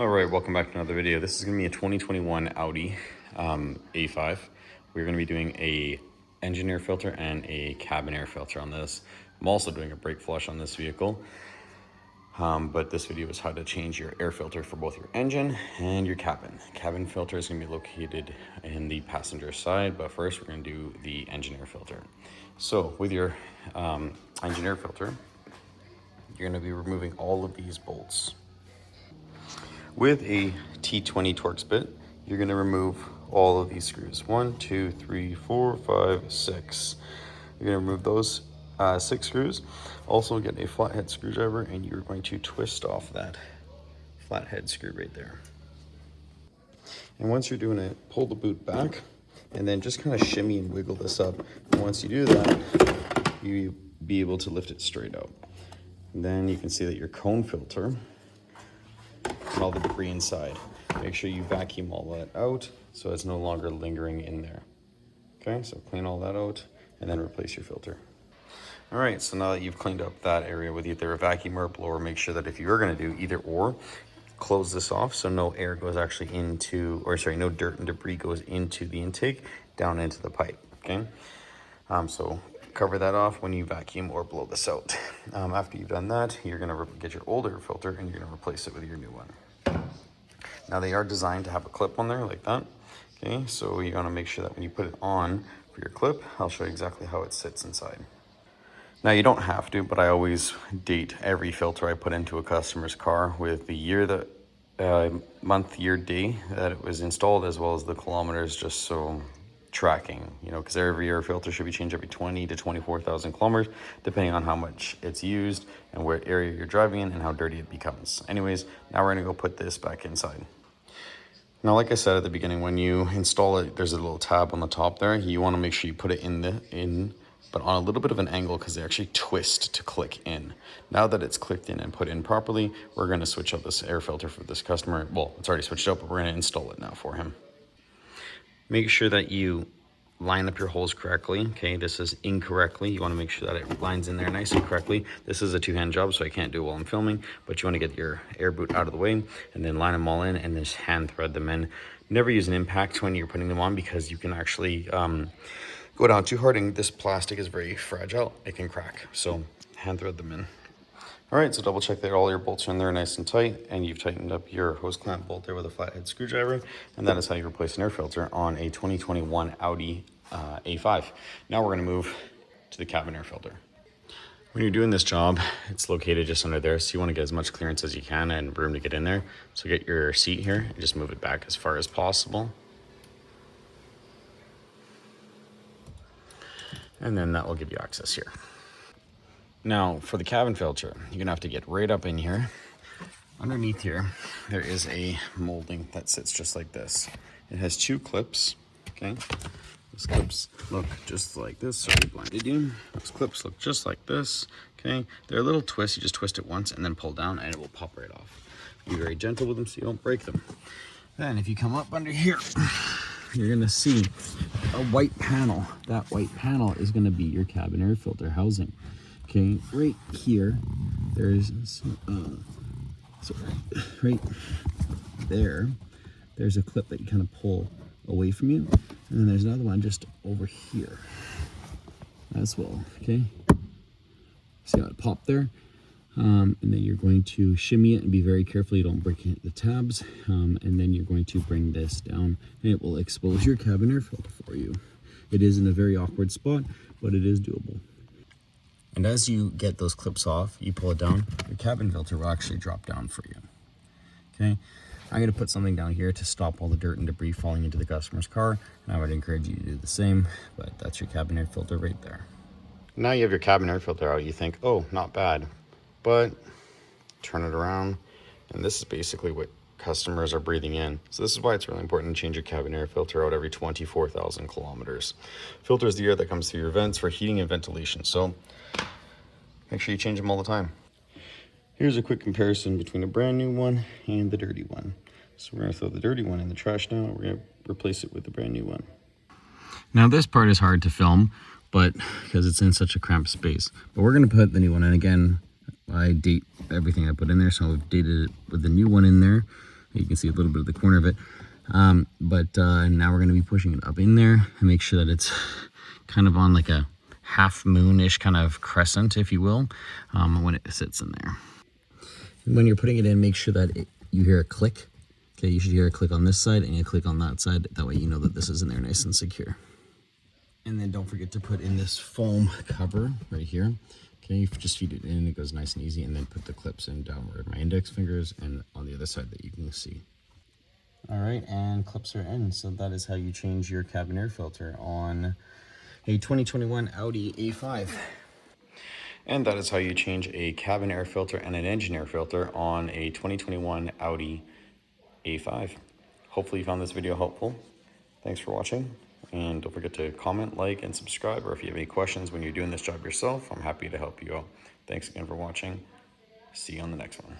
All right, welcome back to another video. This is going to be a 2021 Audi A5. We're going to be doing a engine air filter and a cabin air filter on this. I'm also doing a brake flush on this vehicle, but this video is how to change your air filter for both your engine and your cabin. Cabin filter is going to be located in the passenger side, but first we're going to do the engine air filter. So with your engine air filter, you're going to be removing all of these bolts. With a T20 Torx bit, you're going to remove all of these screws. 1, 2, 3, 4, 5, 6. You're going to remove those 6 screws. Also get a flathead screwdriver and you're going to twist off that flathead screw right there. And once you're doing it, pull the boot back and then just kind of shimmy and wiggle this up. And once you do that, you'll be able to lift it straight out. And then you can see that your cone filter and all the debris inside. Make sure you vacuum all that out so it's no longer lingering in there. Okay, so clean all that out and then replace your filter. All right, so now that you've cleaned up that area with either a vacuum or a blower, make sure that if you're gonna do either or, close this off so no air goes actually into, or sorry, no dirt and debris goes into the intake, down into the pipe, okay? So cover that off when you vacuum or blow this out. After you've done that, you're gonna get your older filter and you're gonna replace it with your new one. Now they are designed to have a clip on there like that. Okay, so you wanna make sure that when you put it on for your clip, I'll show you exactly how it sits inside. Now you don't have to, but I always date every filter I put into a customer's car with the year that, month, year, day that it was installed, as well as the kilometers, just so tracking, you know, because every air filter should be changed every 20 to 24,000 kilometers, depending on how much it's used and what area you're driving in and how dirty it becomes. Anyways, now we're gonna go put this back inside. Now, like I said at the beginning, when you install it, there's a little tab on the top there. You wanna make sure you put it in, but on a little bit of an angle because they actually twist to click in. Now that it's clicked in and put in properly, we're gonna switch out this air filter for this customer. Well, it's already switched out, but we're gonna install it now for him. Make sure that you line up your holes correctly. Okay, this is incorrectly. You want to make sure that it lines in there nice and correctly. This is a two-hand job, so I can't do it while I'm filming, but you want to get your air boot out of the way and then line them all in and just hand thread them in. Never use an impact when you're putting them on because you can actually go down too hard and this plastic is very fragile. It can crack, so hand thread them in. All right, so double check that all your bolts are in there nice and tight and you've tightened up your hose clamp bolt there with a flathead screwdriver, and that is how you replace an air filter on a 2021 Audi A5. Now we're gonna move to the cabin air filter. When you're doing this job, it's located just under there, so you wanna get as much clearance as you can and room to get in there. So get your seat here and just move it back as far as possible. And then that will give you access here. Now, for the cabin filter, you're gonna have to get right up in here. Underneath here, there is a molding that sits just like this. It has 2 clips, okay? Those clips look just like this. Sorry, blinded you. Those clips look just like this, okay? They're a little twist. You just twist it once and then pull down and it will pop right off. Be very gentle with them so you don't break them. Then if you come up under here, you're gonna see a white panel. That white panel is gonna be your cabin air filter housing. Okay, right here, there's, right there, there's a clip that you kind of pull away from you. And then there's another one just over here as well, okay? See how it popped there? And then you're going to shimmy it and be very careful you don't break the tabs. And then you're going to bring this down and it will expose your cabin air filter for you. It is in a very awkward spot, but it is doable. And as you get those clips off, you pull it down, your cabin filter will actually drop down for you. Okay, I'm gonna put something down here to stop all the dirt and debris falling into the customer's car, and I would encourage you to do the same, but that's your cabin air filter right there. Now you have your cabin air filter out, you think, oh, not bad, but turn it around, and this is basically what customers are breathing in. So this is why it's really important to change your cabin air filter out every 24,000 kilometers. Filters the air that comes through your vents for heating and ventilation, so make sure you change them all the time. Here's a quick comparison between a brand new one and the dirty one. So we're gonna throw the dirty one in the trash now. We're gonna replace it with the brand new one. Now this part is hard to film, but because it's in such a cramped space. But we're gonna put the new one in. Again, I date everything I put in there, so I've dated it with the new one in there. You can see a little bit of the corner of it. But now we're going to be pushing it up in there and make sure that it's kind of on like a half moon-ish kind of crescent, if you will, when it sits in there. And when you're putting it in, make sure that you hear a click. Okay, you should hear a click on this side and a click on that side. That way you know that this is in there nice and secure. And then don't forget to put in this foam cover right here. Okay, you just feed it in, it goes nice and easy, and then put the clips in down where my index fingers and on the other side that you can see. All right, and clips are in. So that is how you change your cabin air filter on a 2021 Audi A5. And that is how you change a cabin air filter and an engine air filter on a 2021 Audi A5. Hopefully you found this video helpful. Thanks for watching, and don't forget to comment, like, and subscribe, or if you have any questions when you're doing this job yourself, I'm happy to help you out. Thanks again for watching. See you on the next one.